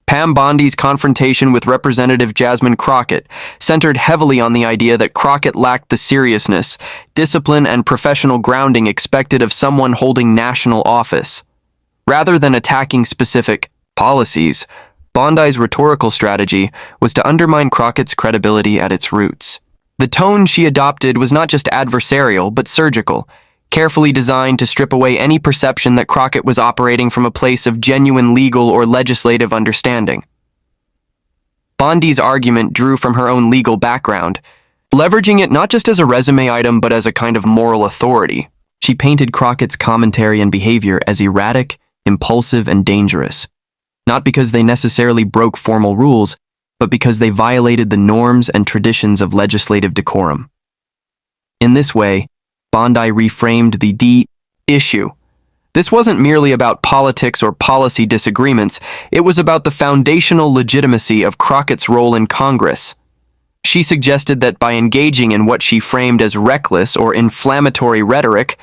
Pam Bondi's confrontation with Representative Jasmine Crockett centered heavily on the idea that Crockett lacked the seriousness, discipline, and professional grounding expected of someone holding national office. Rather than attacking specific policies, Bondi's rhetorical strategy was to undermine Crockett's credibility at its roots. The tone she adopted was not just adversarial, but surgical, carefully designed to strip away any perception that Crockett was operating from a place of genuine legal or legislative understanding. Bondi's argument drew from her own legal background, leveraging it not just as a resume item but as a kind of moral authority. She painted Crockett's commentary and behavior as erratic, impulsive, and dangerous, not because they necessarily broke formal rules, but because they violated the norms and traditions of legislative decorum. In this way, Bondi reframed the issue. This wasn't merely about politics or policy disagreements, it was about the foundational legitimacy of Crockett's role in Congress. She suggested that by engaging in what she framed as reckless or inflammatory rhetoric,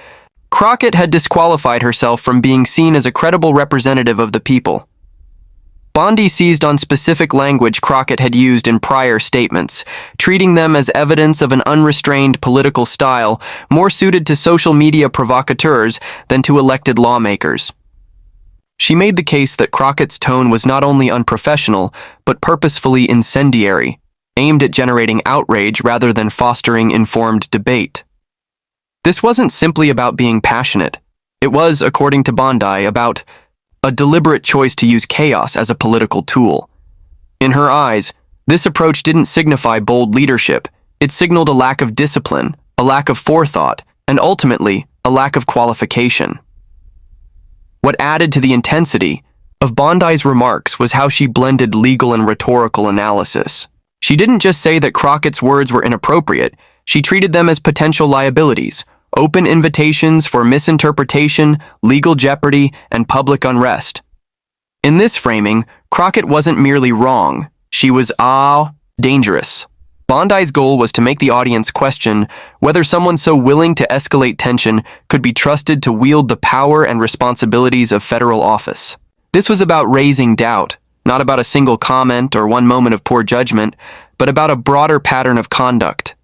Crockett had disqualified herself from being seen as a credible representative of the people. Bondi seized on specific language Crockett had used in prior statements, treating them as evidence of an unrestrained political style more suited to social media provocateurs than to elected lawmakers. She made the case that Crockett's tone was not only unprofessional, but purposefully incendiary, aimed at generating outrage rather than fostering informed debate. This wasn't simply about being passionate. It was, according to Bondi, about a deliberate choice to use chaos as a political tool. In her eyes, this approach didn't signify bold leadership. It signaled a lack of discipline, a lack of forethought, and ultimately, a lack of qualification. What added to the intensity of Bondi's remarks was how she blended legal and rhetorical analysis. She didn't just say that Crockett's words were inappropriate, she treated them as potential liabilities, open invitations for misinterpretation, legal jeopardy, and public unrest. In this framing, Crockett wasn't merely wrong, she was dangerous. Bondi's goal was to make the audience question whether someone so willing to escalate tension could be trusted to wield the power and responsibilities of federal office. This was about raising doubt, not about a single comment or one moment of poor judgment, but about a broader pattern of conduct.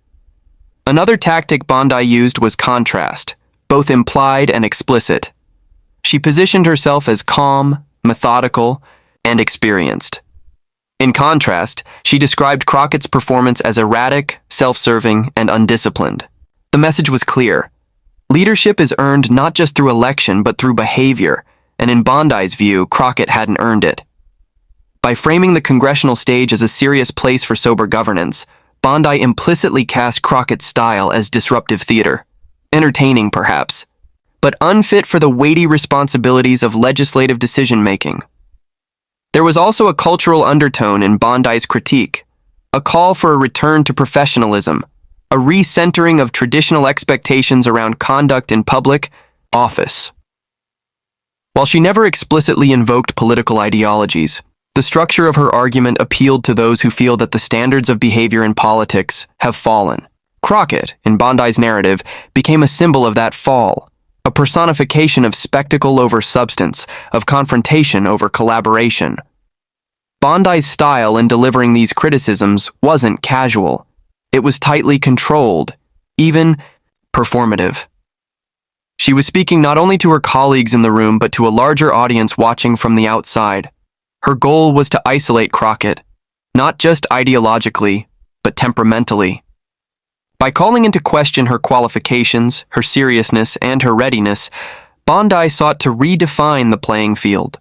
Another tactic Bondi used was contrast, both implied and explicit. She positioned herself as calm, methodical, and experienced. In contrast, she described Crockett's performance as erratic, self-serving, and undisciplined. The message was clear. Leadership is earned not just through election but through behavior, and in Bondi's view, Crockett hadn't earned it. By framing the congressional stage as a serious place for sober governance, Bondi implicitly cast Crockett's style as disruptive theater, entertaining perhaps, but unfit for the weighty responsibilities of legislative decision-making. There was also a cultural undertone in Bondi's critique, a call for a return to professionalism, a recentering of traditional expectations around conduct in public office. While she never explicitly invoked political ideologies, the structure of her argument appealed to those who feel that the standards of behavior in politics have fallen. Crockett, in Bondi's narrative, became a symbol of that fall, a personification of spectacle over substance, of confrontation over collaboration. Bondi's style in delivering these criticisms wasn't casual. It was tightly controlled, even performative. She was speaking not only to her colleagues in the room but to a larger audience watching from the outside. Her goal was to isolate Crockett, not just ideologically, but temperamentally. By calling into question her qualifications, her seriousness, and her readiness, Bondi sought to redefine the playing field.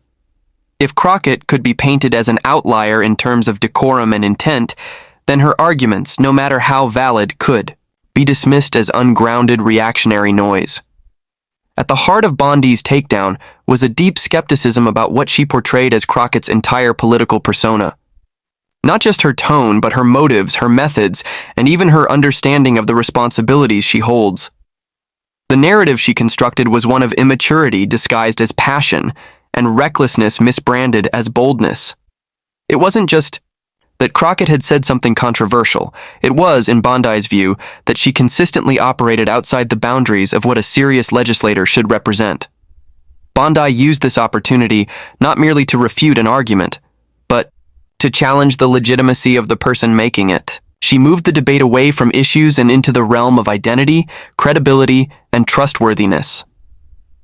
If Crockett could be painted as an outlier in terms of decorum and intent, then her arguments, no matter how valid, could be dismissed as ungrounded reactionary noise. At the heart of Bondi's takedown was a deep skepticism about what she portrayed as Crockett's entire political persona. Not just her tone, but her motives, her methods, and even her understanding of the responsibilities she holds. The narrative she constructed was one of immaturity disguised as passion, and recklessness misbranded as boldness. It wasn't just that Crockett had said something controversial. It was, in Bondi's view, that she consistently operated outside the boundaries of what a serious legislator should represent. Bondi used this opportunity not merely to refute an argument, but to challenge the legitimacy of the person making it. She moved the debate away from issues and into the realm of identity, credibility, and trustworthiness.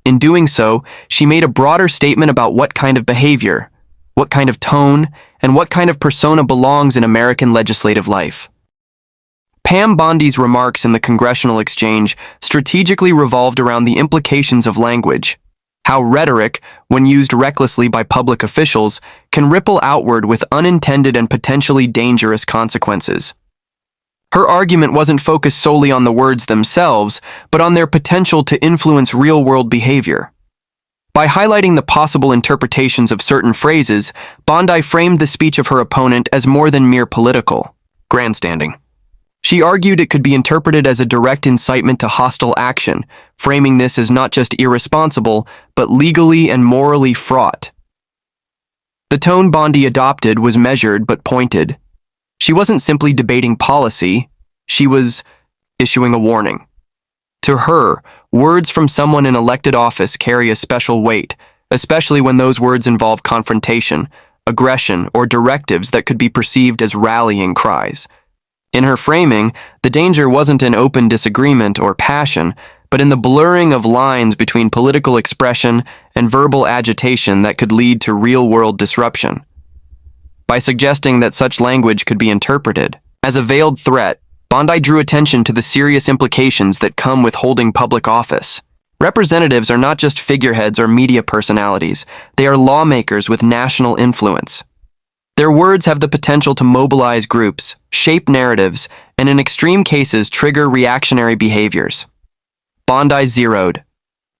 In doing so, she made a broader statement about what kind of behavior, what kind of tone, and what kind of persona belongs in American legislative life. Pam Bondi's remarks in the Congressional Exchange strategically revolved around the implications of language, how rhetoric, when used recklessly by public officials, can ripple outward with unintended and potentially dangerous consequences. Her argument wasn't focused solely on the words themselves, but on their potential to influence real-world behavior. By highlighting the possible interpretations of certain phrases, Bondi framed the speech of her opponent as more than mere political grandstanding. She argued it could be interpreted as a direct incitement to hostile action, framing this as not just irresponsible, but legally and morally fraught. The tone Bondi adopted was measured but pointed. She wasn't simply debating policy, she was issuing a warning. To her, words from someone in elected office carry a special weight, especially when those words involve confrontation, aggression, or directives that could be perceived as rallying cries. In her framing, the danger wasn't in open disagreement or passion, but in the blurring of lines between political expression and verbal agitation that could lead to real-world disruption. By suggesting that such language could be interpreted as a veiled threat, Bondi drew attention to the serious implications that come with holding public office. Representatives are not just figureheads or media personalities, they are lawmakers with national influence. Their words have the potential to mobilize groups, shape narratives, and in extreme cases trigger reactionary behaviors. Bondi zeroed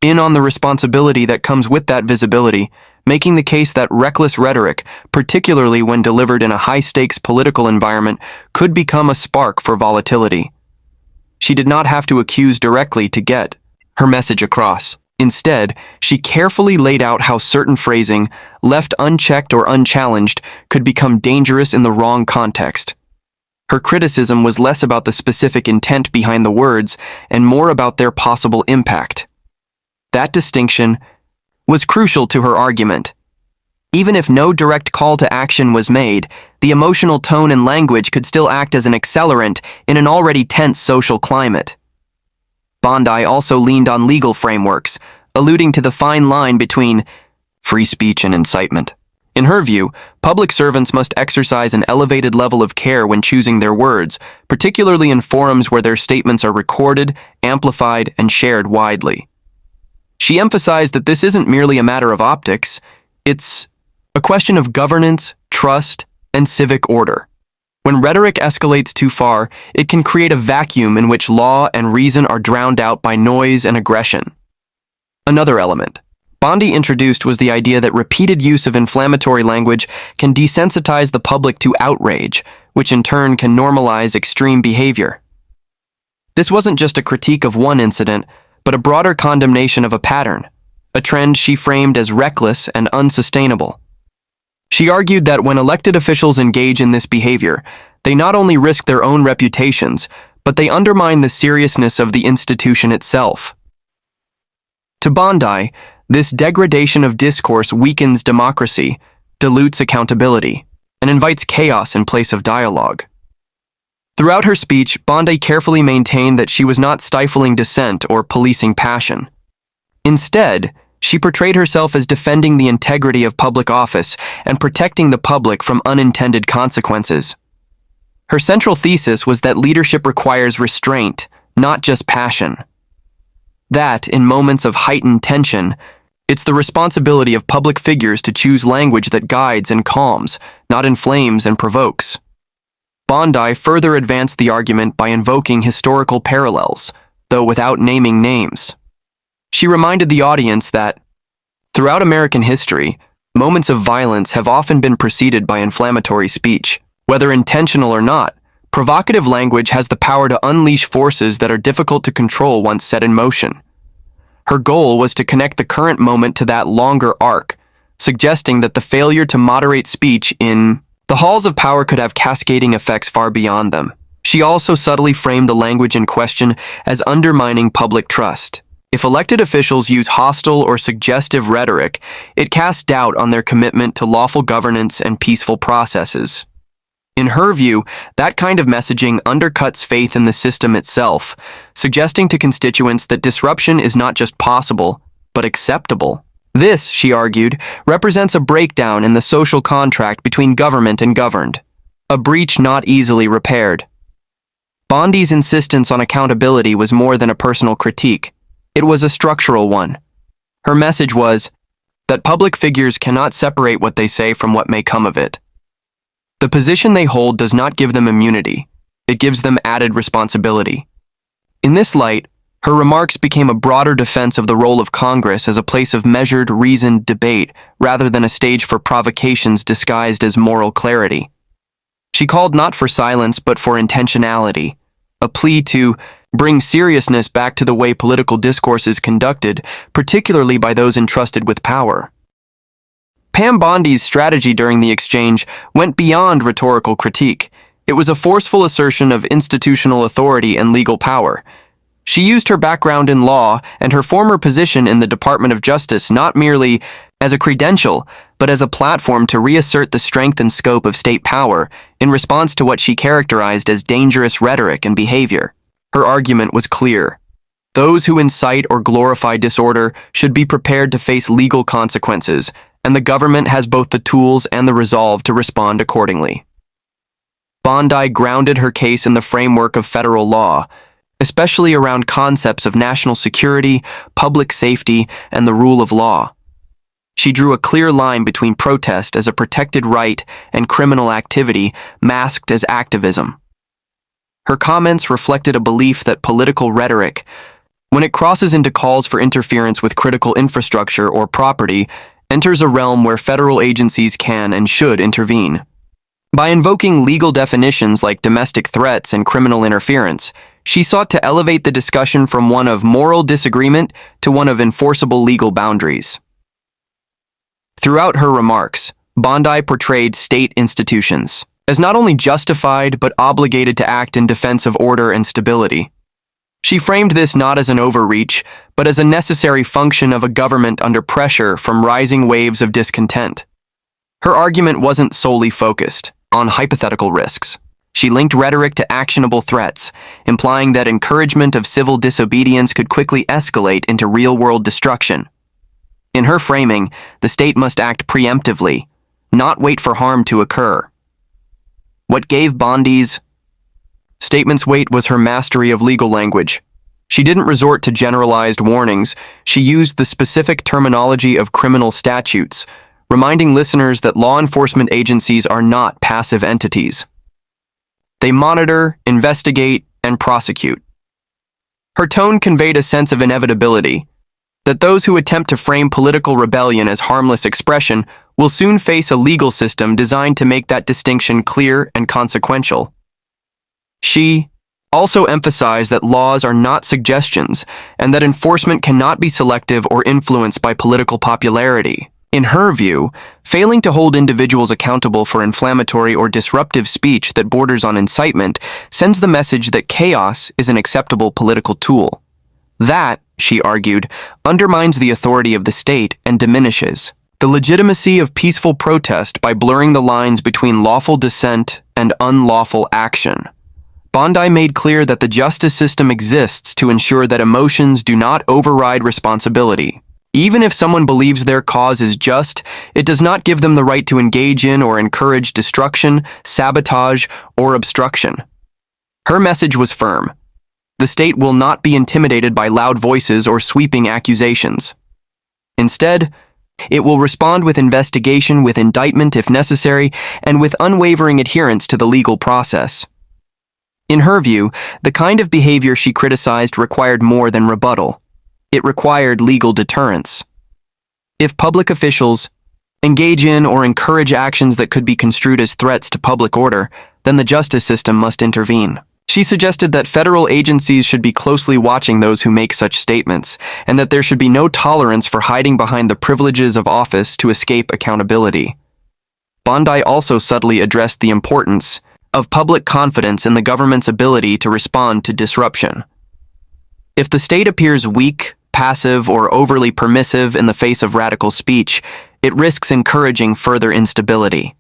in on the responsibility that comes with that visibility, making the case that reckless rhetoric, particularly when delivered in a high-stakes political environment, could become a spark for volatility. She did not have to accuse directly to get her message across. Instead, she carefully laid out how certain phrasing, left unchecked or unchallenged, could become dangerous in the wrong context. Her criticism was less about the specific intent behind the words and more about their possible impact. That distinction was crucial to her argument. Even if no direct call to action was made, the emotional tone and language could still act as an accelerant in an already tense social climate. Bondi also leaned on legal frameworks, alluding to the fine line between free speech and incitement. In her view, public servants must exercise an elevated level of care when choosing their words, particularly in forums where their statements are recorded, amplified, and shared widely. She emphasized that this isn't merely a matter of optics, it's a question of governance, trust, and civic order. When rhetoric escalates too far, it can create a vacuum in which law and reason are drowned out by noise and aggression. Another element Bondi introduced was the idea that repeated use of inflammatory language can desensitize the public to outrage, which in turn can normalize extreme behavior. This wasn't just a critique of one incident, but a broader condemnation of a pattern, a trend she framed as reckless and unsustainable. She argued that when elected officials engage in this behavior, they not only risk their own reputations, but they undermine the seriousness of the institution itself. To Bondi, this degradation of discourse weakens democracy, dilutes accountability, and invites chaos in place of dialogue. Throughout her speech, Bondi carefully maintained that she was not stifling dissent or policing passion. Instead, she portrayed herself as defending the integrity of public office and protecting the public from unintended consequences. Her central thesis was that leadership requires restraint, not just passion. That, in moments of heightened tension, it's the responsibility of public figures to choose language that guides and calms, not inflames and provokes. Bondi further advanced the argument by invoking historical parallels, though without naming names. She reminded the audience that, throughout American history, moments of violence have often been preceded by inflammatory speech. Whether intentional or not, provocative language has the power to unleash forces that are difficult to control once set in motion. Her goal was to connect the current moment to that longer arc, suggesting that the failure to moderate speech in the halls of power could have cascading effects far beyond them. She also subtly framed the language in question as undermining public trust. If elected officials use hostile or suggestive rhetoric, it casts doubt on their commitment to lawful governance and peaceful processes. In her view, that kind of messaging undercuts faith in the system itself, suggesting to constituents that disruption is not just possible, but acceptable. This, she argued, represents a breakdown in the social contract between government and governed, a breach not easily repaired. Bondi's insistence on accountability was more than a personal critique. It was a structural one. Her message was that public figures cannot separate what they say from what may come of it. The position they hold does not give them immunity. It gives them added responsibility. In this light, her remarks became a broader defense of the role of Congress as a place of measured, reasoned debate rather than a stage for provocations disguised as moral clarity. She called not for silence but for intentionality, a plea to bring seriousness back to the way political discourse is conducted, particularly by those entrusted with power. Pam Bondi's strategy during the exchange went beyond rhetorical critique. It was a forceful assertion of institutional authority and legal power. She used her background in law and her former position in the Department of Justice not merely as a credential, but as a platform to reassert the strength and scope of state power in response to what she characterized as dangerous rhetoric and behavior. Her argument was clear. Those who incite or glorify disorder should be prepared to face legal consequences, and the government has both the tools and the resolve to respond accordingly. Bondi grounded her case in the framework of federal law, especially around concepts of national security, public safety, and the rule of law. She drew a clear line between protest as a protected right and criminal activity masked as activism. Her comments reflected a belief that political rhetoric, when it crosses into calls for interference with critical infrastructure or property, enters a realm where federal agencies can and should intervene. By invoking legal definitions like domestic threats and criminal interference, she sought to elevate the discussion from one of moral disagreement to one of enforceable legal boundaries. Throughout her remarks, Bondi portrayed state institutions as not only justified but obligated to act in defense of order and stability. She framed this not as an overreach, but as a necessary function of a government under pressure from rising waves of discontent. Her argument wasn't solely focused on hypothetical risks. She linked rhetoric to actionable threats, implying that encouragement of civil disobedience could quickly escalate into real-world destruction. In her framing, the state must act preemptively, not wait for harm to occur. What gave Bondi's statement's weight was her mastery of legal language. She didn't resort to generalized warnings. She used the specific terminology of criminal statutes, reminding listeners that law enforcement agencies are not passive entities. They monitor, investigate, and prosecute. Her tone conveyed a sense of inevitability, that those who attempt to frame political rebellion as harmless expression will soon face a legal system designed to make that distinction clear and consequential. She also emphasized that laws are not suggestions and that enforcement cannot be selective or influenced by political popularity. In her view, failing to hold individuals accountable for inflammatory or disruptive speech that borders on incitement sends the message that chaos is an acceptable political tool. That, she argued, undermines the authority of the state and diminishes the legitimacy of peaceful protest by blurring the lines between lawful dissent and unlawful action. Bondi made clear that the justice system exists to ensure that emotions do not override responsibility. Even if someone believes their cause is just, it does not give them the right to engage in or encourage destruction, sabotage, or obstruction. Her message was firm. The state will not be intimidated by loud voices or sweeping accusations. Instead, it will respond with investigation, with indictment if necessary, and with unwavering adherence to the legal process. In her view, the kind of behavior she criticized required more than rebuttal. It required legal deterrence. If public officials engage in or encourage actions that could be construed as threats to public order, then the justice system must intervene. She suggested that federal agencies should be closely watching those who make such statements, and that there should be no tolerance for hiding behind the privileges of office to escape accountability. Bondi also subtly addressed the importance of public confidence in the government's ability to respond to disruption. If the state appears weak, passive or overly permissive in the face of radical speech, it risks encouraging further instability.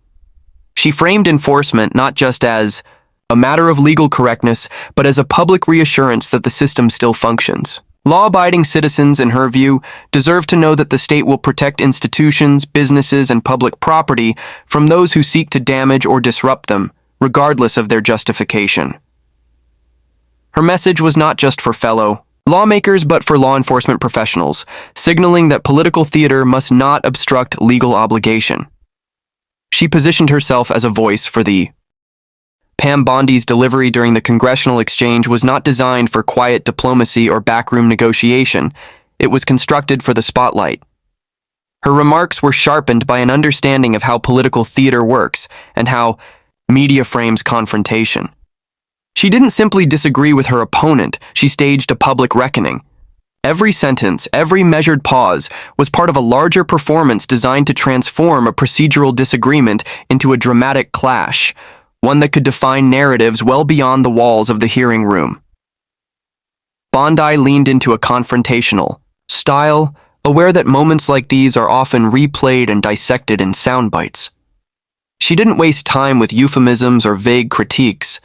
She framed enforcement not just as a matter of legal correctness, but as a public reassurance that the system still functions. Law-abiding citizens, in her view, deserve to know that the state will protect institutions, businesses, and public property from those who seek to damage or disrupt them, regardless of their justification. Her message was not just for fellow lawmakers, but for law enforcement professionals, signaling that political theater must not obstruct legal obligation. She positioned herself as a voice for the Pam Bondi's delivery during the congressional exchange was not designed for quiet diplomacy or backroom negotiation. It was constructed for the spotlight. Her remarks were sharpened by an understanding of how political theater works and how media frames confrontation. She didn't simply disagree with her opponent, she staged a public reckoning. Every sentence, every measured pause, was part of a larger performance designed to transform a procedural disagreement into a dramatic clash, one that could define narratives well beyond the walls of the hearing room. Bondi leaned into a confrontational style, aware that moments like these are often replayed and dissected in sound bites. She didn't waste time with euphemisms or vague critiques.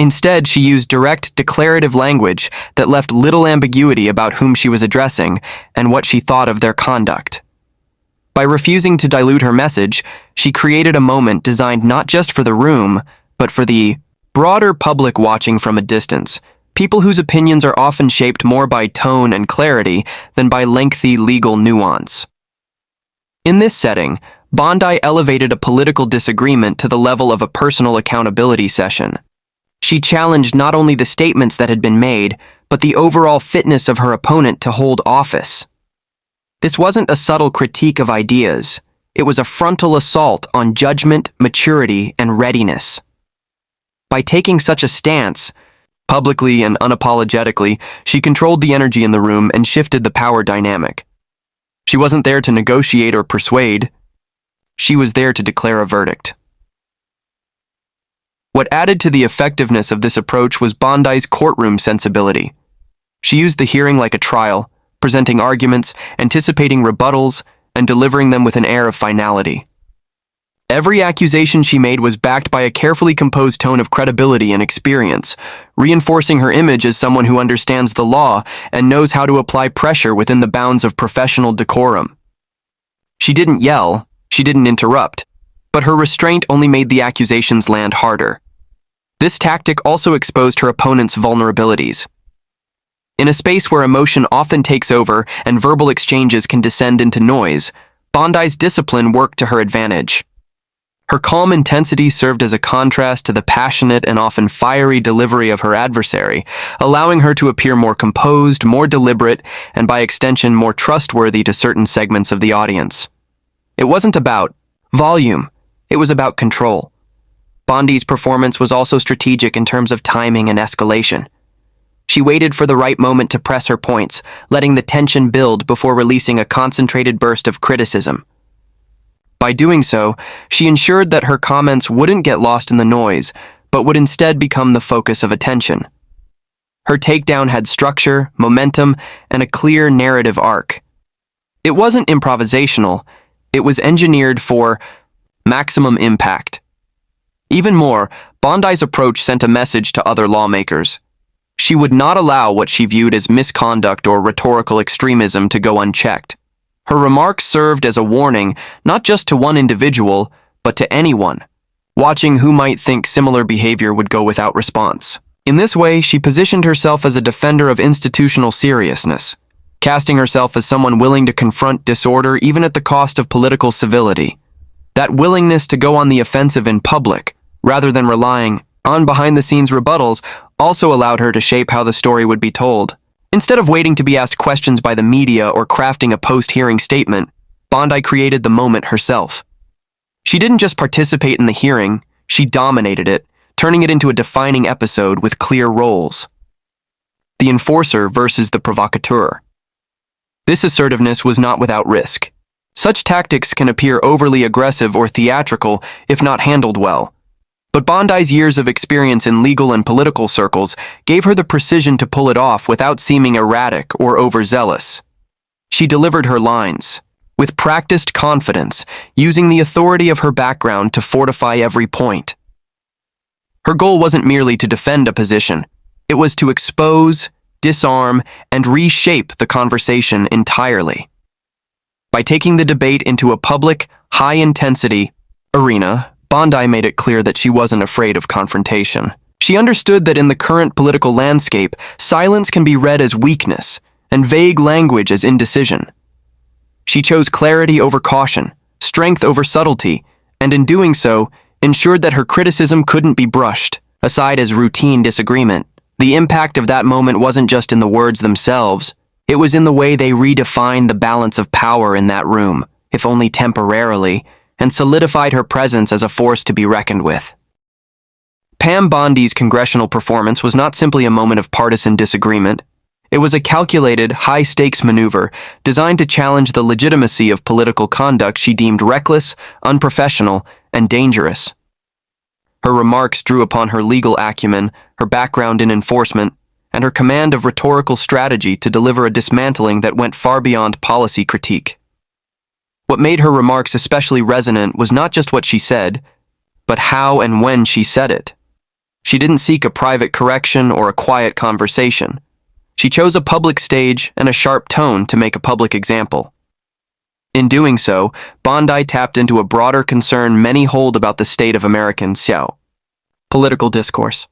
Instead, she used direct, declarative language that left little ambiguity about whom she was addressing and what she thought of their conduct. By refusing to dilute her message, she created a moment designed not just for the room, but for the broader public watching from a distance, people whose opinions are often shaped more by tone and clarity than by lengthy legal nuance. In this setting, Bondi elevated a political disagreement to the level of a personal accountability session. She challenged not only the statements that had been made, but the overall fitness of her opponent to hold office. This wasn't a subtle critique of ideas. It was a frontal assault on judgment, maturity, and readiness. By taking such a stance, publicly and unapologetically, she controlled the energy in the room and shifted the power dynamic. She wasn't there to negotiate or persuade. She was there to declare a verdict. What added to the effectiveness of this approach was Bondi's courtroom sensibility. She used the hearing like a trial, presenting arguments, anticipating rebuttals, and delivering them with an air of finality. Every accusation she made was backed by a carefully composed tone of credibility and experience, reinforcing her image as someone who understands the law and knows how to apply pressure within the bounds of professional decorum. She didn't yell, she didn't interrupt, but her restraint only made the accusations land harder. This tactic also exposed her opponent's vulnerabilities. In a space where emotion often takes over and verbal exchanges can descend into noise, Bondi's discipline worked to her advantage. Her calm intensity served as a contrast to the passionate and often fiery delivery of her adversary, allowing her to appear more composed, more deliberate, and by extension more trustworthy to certain segments of the audience. It wasn't about volume. It was about control. Bondi's performance was also strategic in terms of timing and escalation. She waited for the right moment to press her points, letting the tension build before releasing a concentrated burst of criticism. By doing so, she ensured that her comments wouldn't get lost in the noise, but would instead become the focus of attention. Her takedown had structure, momentum, and a clear narrative arc. It wasn't improvisational. It was engineered for maximum impact. Even more, Bondi's approach sent a message to other lawmakers. She would not allow what she viewed as misconduct or rhetorical extremism to go unchecked. Her remarks served as a warning not just to one individual, but to anyone, watching who might think similar behavior would go without response. In this way, she positioned herself as a defender of institutional seriousness, casting herself as someone willing to confront disorder even at the cost of political civility. That willingness to go on the offensive in public, rather than relying on behind-the-scenes rebuttals, also allowed her to shape how the story would be told. Instead of waiting to be asked questions by the media or crafting a post-hearing statement, Bondi created the moment herself. She didn't just participate in the hearing, she dominated it, turning it into a defining episode with clear roles. The enforcer versus the provocateur. This assertiveness was not without risk. Such tactics can appear overly aggressive or theatrical if not handled well. But Bondi's years of experience in legal and political circles gave her the precision to pull it off without seeming erratic or overzealous. She delivered her lines, with practiced confidence, using the authority of her background to fortify every point. Her goal wasn't merely to defend a position, it was to expose, disarm, and reshape the conversation entirely. By taking the debate into a public, high-intensity arena, Bondi made it clear that she wasn't afraid of confrontation. She understood that in the current political landscape, silence can be read as weakness, and vague language as indecision. She chose clarity over caution, strength over subtlety, and in doing so, ensured that her criticism couldn't be brushed aside as routine disagreement. The impact of that moment wasn't just in the words themselves, it was in the way they redefined the balance of power in that room, if only temporarily, and solidified her presence as a force to be reckoned with. Pam Bondi's congressional performance was not simply a moment of partisan disagreement. It was a calculated, high-stakes maneuver designed to challenge the legitimacy of political conduct she deemed reckless, unprofessional, and dangerous. Her remarks drew upon her legal acumen, her background in enforcement, and her command of rhetorical strategy to deliver a dismantling that went far beyond policy critique. What made her remarks especially resonant was not just what she said, but how and when she said it. She didn't seek a private correction or a quiet conversation. She chose a public stage and a sharp tone to make a public example. In doing so, Bondi tapped into a broader concern many hold about the state of American political discourse.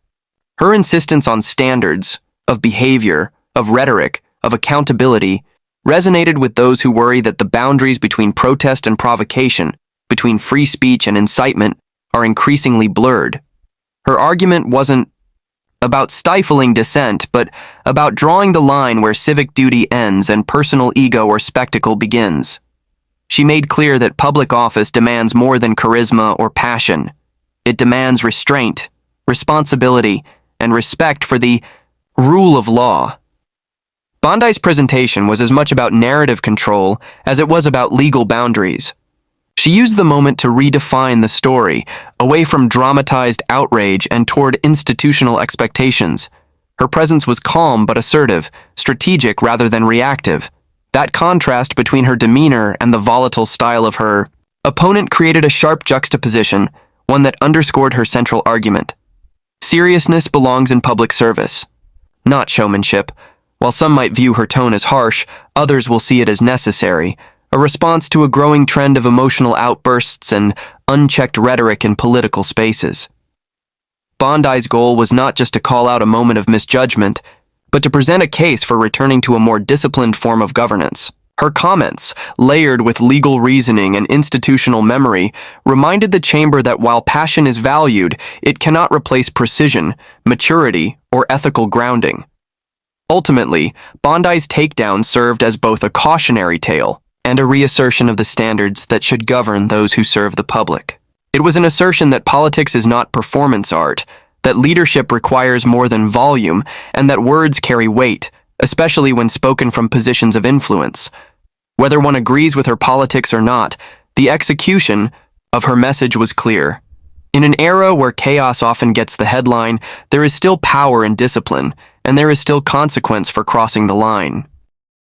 Her insistence on standards, of behavior, of rhetoric, of accountability, resonated with those who worry that the boundaries between protest and provocation, between free speech and incitement, are increasingly blurred. Her argument wasn't about stifling dissent, but about drawing the line where civic duty ends and personal ego or spectacle begins. She made clear that public office demands more than charisma or passion. It demands restraint, responsibility, and respect for the rule of law. Bondi's presentation was as much about narrative control as it was about legal boundaries. She used the moment to redefine the story, away from dramatized outrage and toward institutional expectations. Her presence was calm but assertive, strategic rather than reactive. That contrast between her demeanor and the volatile style of her opponent created a sharp juxtaposition, one that underscored her central argument. Seriousness belongs in public service, not showmanship. While some might view her tone as harsh, others will see it as necessary, a response to a growing trend of emotional outbursts and unchecked rhetoric in political spaces. Bondi's goal was not just to call out a moment of misjudgment, but to present a case for returning to a more disciplined form of governance. Her comments, layered with legal reasoning and institutional memory, reminded the chamber that while passion is valued, it cannot replace precision, maturity, or ethical grounding. Ultimately, Bondi's takedown served as both a cautionary tale and a reassertion of the standards that should govern those who serve the public. It was an assertion that politics is not performance art, that leadership requires more than volume, and that words carry weight, especially when spoken from positions of influence. Whether one agrees with her politics or not, the execution of her message was clear. In an era where chaos often gets the headline, there is still power in discipline, and there is still consequence for crossing the line.